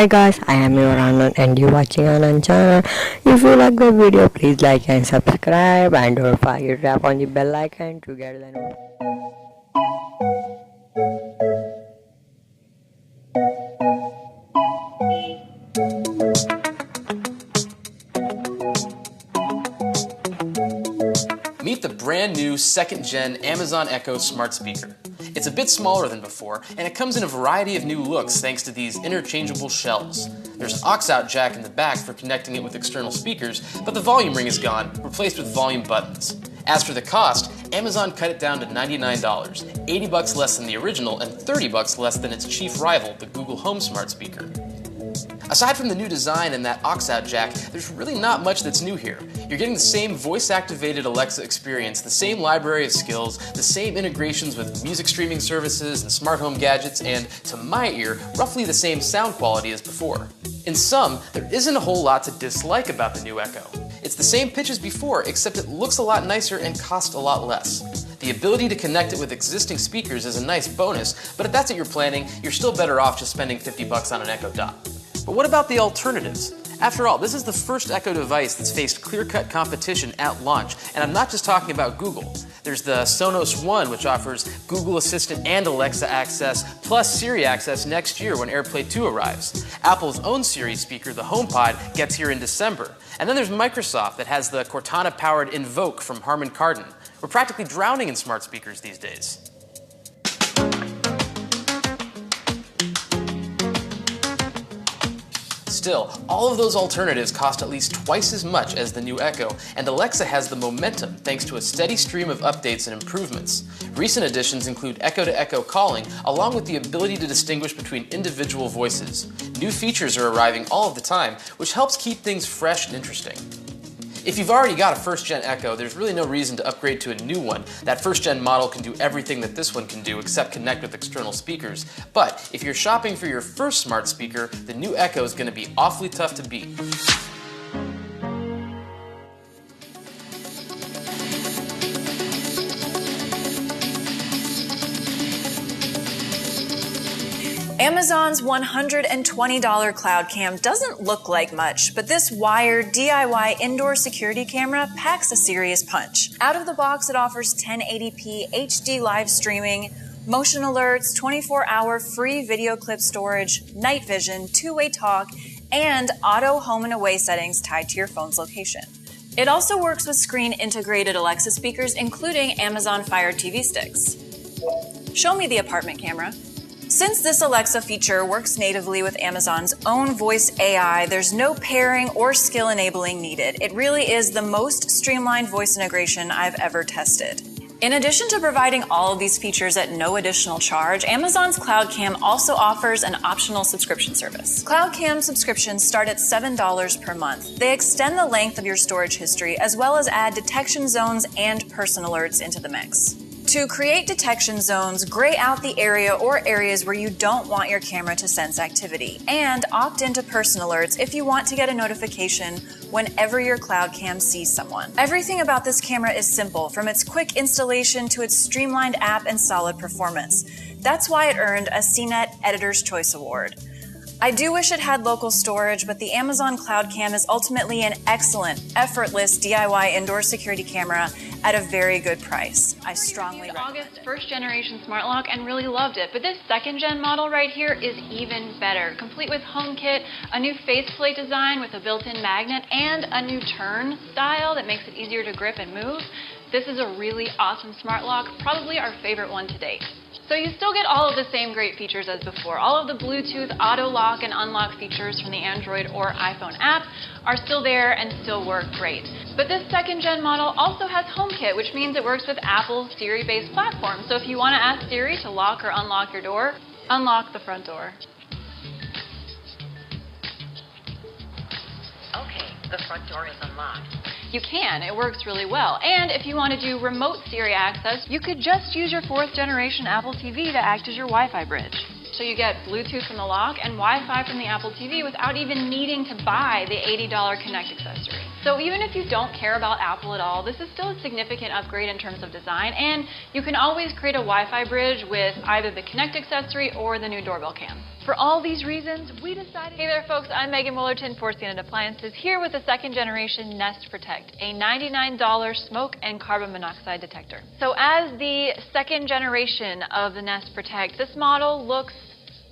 Hi guys, I am your Anand and you watching Anand channel. If you like the video, please like and subscribe and don't forget to tap on the bell icon to get the notification. Meet the brand new 2nd gen Amazon Echo smart speaker. It's a bit smaller than before, and it comes in a variety of new looks thanks to these interchangeable shells. There's an aux-out jack in the back for connecting it with external speakers, but the volume ring is gone, replaced with volume buttons. As for the cost, Amazon cut it down to $99, $80 less than the original and $30 less than its chief rival, the Google Home smart speaker. Aside from the new design and that aux-out jack, there's really not much that's new here. You're getting the same voice-activated Alexa experience, the same library of skills, the same integrations with music streaming services and smart home gadgets, and, to my ear, roughly the same sound quality as before. In sum, there isn't a whole lot to dislike about the new Echo. It's the same pitch as before, except it looks a lot nicer and costs a lot less. The ability to connect it with existing speakers is a nice bonus, but if that's what you're planning, you're still better off just spending $50 on an Echo Dot. But what about the alternatives? After all, this is the first Echo device that's faced clear-cut competition at launch, and I'm not just talking about Google. There's the Sonos One, which offers Google Assistant and Alexa access, plus Siri access next year when AirPlay 2 arrives. Apple's own Siri speaker, the HomePod, gets here in December. And then there's Microsoft that has the Cortana-powered Invoke from Harman Kardon. We're practically drowning in smart speakers these days. Still, all of those alternatives cost at least twice as much as the new Echo, and Alexa has the momentum thanks to a steady stream of updates and improvements. Recent additions include Echo-to-Echo calling, along with the ability to distinguish between individual voices. New features are arriving all of the time, which helps keep things fresh and interesting. If you've already got a 1st gen Echo, there's really no reason to upgrade to a new one. That 1st gen model can do everything that this one can do except connect with external speakers. But if you're shopping for your first smart speaker, the new Echo is going to be awfully tough to beat. Amazon's $120 cloud cam doesn't look like much, but this wired DIY indoor security camera packs a serious punch. Out of the box, it offers 1080p HD live streaming, motion alerts, 24-hour free video clip storage, night vision, two-way talk, and auto home and away settings tied to your phone's location. It also works with screen-integrated Alexa speakers, including Amazon Fire TV sticks. Show me the apartment camera. Since this Alexa feature works natively with Amazon's own voice AI, there's no pairing or skill enabling needed. It really is the most streamlined voice integration I've ever tested. In addition to providing all of these features at no additional charge, Amazon's Cloud Cam also offers an optional subscription service. Cloud Cam subscriptions start at $7 per month. They extend the length of your storage history as well as add detection zones and person alerts into the mix. To create detection zones, gray out the area or areas where you don't want your camera to sense activity, and opt into person alerts if you want to get a notification whenever your cloud cam sees someone. Everything about this camera is simple, from its quick installation to its streamlined app and solid performance. That's why it earned a CNET Editor's Choice Award. I do wish it had local storage, but the Amazon Cloud Cam is ultimately an excellent, effortless DIY indoor security camera at a very good price. I strongly recommend it. August 1st generation smart lock and really loved it, but this 2nd gen model right here is even better. Complete with HomeKit, a new faceplate design with a built-in magnet, and a new turn style that makes it easier to grip and move. This is a really awesome smart lock, probably our favorite one to date. So you still get all of the same great features as before. All of the Bluetooth auto lock and unlock features from the Android or iPhone app are still there and still work great. But this 2nd gen model also has HomeKit, which means it works with Apple's Siri-based platform. So if you want to ask Siri to lock or unlock your door, unlock the front door. Okay, the front door is unlocked. You can. It works really well. And if you want to do remote Siri access, you could just use your 4th generation Apple TV to act as your Wi-Fi bridge. So you get Bluetooth from the lock and Wi-Fi from the Apple TV without even needing to buy the $80 Connect accessory. So even if you don't care about Apple at all, this is still a significant upgrade in terms of design, and you can always create a Wi-Fi bridge with either the Connect accessory or the new doorbell cam. For all these reasons, we decided... Hey there folks, I'm Megan Willerton for Standard Appliances, here with the second generation Nest Protect, a $99 smoke and carbon monoxide detector. So as the second generation of the Nest Protect, this model looks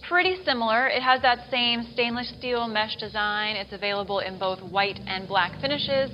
pretty similar. It has that same stainless steel mesh design. It's available in both white and black finishes,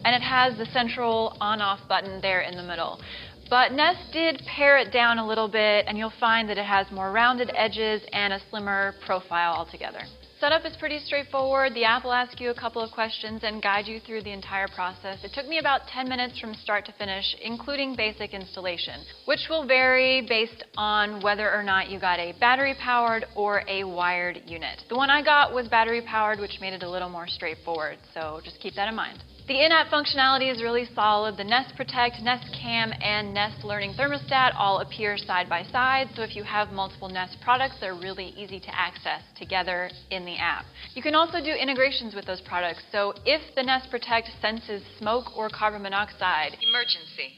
and it has the central on-off button there in the middle. But Nest did pare it down a little bit, and you'll find that it has more rounded edges and a slimmer profile altogether. Setup is pretty straightforward. The app will ask you a couple of questions and guide you through the entire process. It took me about 10 minutes from start to finish, including basic installation, which will vary based on whether or not you got a battery-powered or a wired unit. The one I got was battery-powered, which made it a little more straightforward, so just keep that in mind. The in-app functionality is really solid. The Nest Protect, Nest Cam, and Nest Learning Thermostat all appear side by side, so if you have multiple Nest products, they're really easy to access together in the app. You can also do integrations with those products, so if the Nest Protect senses smoke or carbon monoxide, Emergency.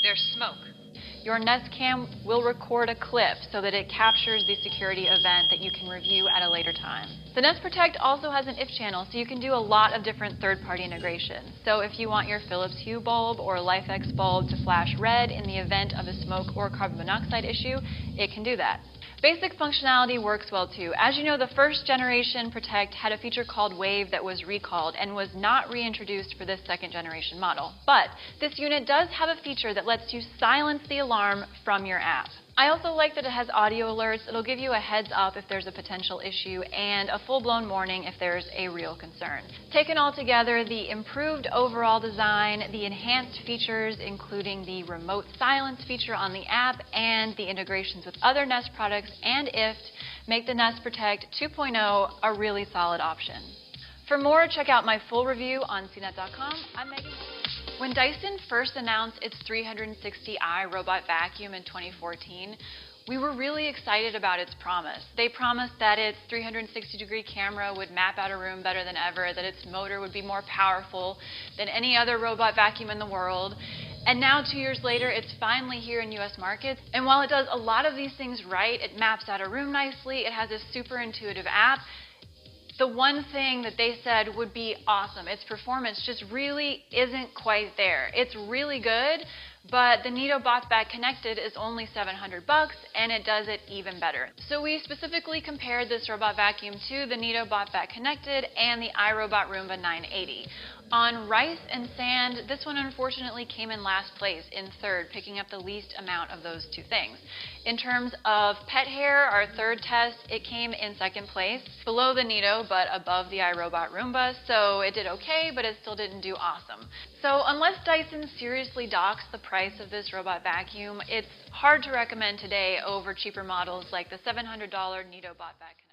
There's smoke. your Nest Cam will record a clip so that it captures the security event that you can review at a later time. The Nest Protect also has an if channel, so you can do a lot of different third-party integrations. So if you want your Philips Hue bulb or LifeX bulb to flash red in the event of a smoke or carbon monoxide issue, it can do that. Basic functionality works well too. As you know, the first generation Protect had a feature called Wave that was recalled and was not reintroduced for this second generation model. But this unit does have a feature that lets you silence the alarm from your app. I also like that it has audio alerts. It'll give you a heads up if there's a potential issue and a full-blown warning if there's a real concern. Taken all together, the improved overall design, the enhanced features including the remote silence feature on the app and the integrations with other Nest products and IFT make the Nest Protect 2.0 a really solid option. For more, check out my full review on cnet.com. I'm Megan. When Dyson first announced its 360i robot vacuum in 2014, we were really excited about its promise. They promised that its 360-degree camera would map out a room better than ever, that its motor would be more powerful than any other robot vacuum in the world. And now, 2 years later, it's finally here in US markets. And while it does a lot of these things right, it maps out a room nicely, it has a super intuitive app, the one thing that they said would be awesome, its performance just really isn't quite there. It's really good, but the Neato BotBack Connected is only $700 and it does it even better. So we specifically compared this robot vacuum to the Neato BotBack Connected and the iRobot Roomba 980. On rice and sand, this one unfortunately came in last place, in third, picking up the least amount of those two things. In terms of pet hair, our third test, it came in second place, below the Neato but above the iRobot Roomba, so it did okay, but it still didn't do awesome. So unless Dyson seriously docks the price of this robot vacuum, it's hard to recommend today over cheaper models like the $700 Neato BotBack Connected.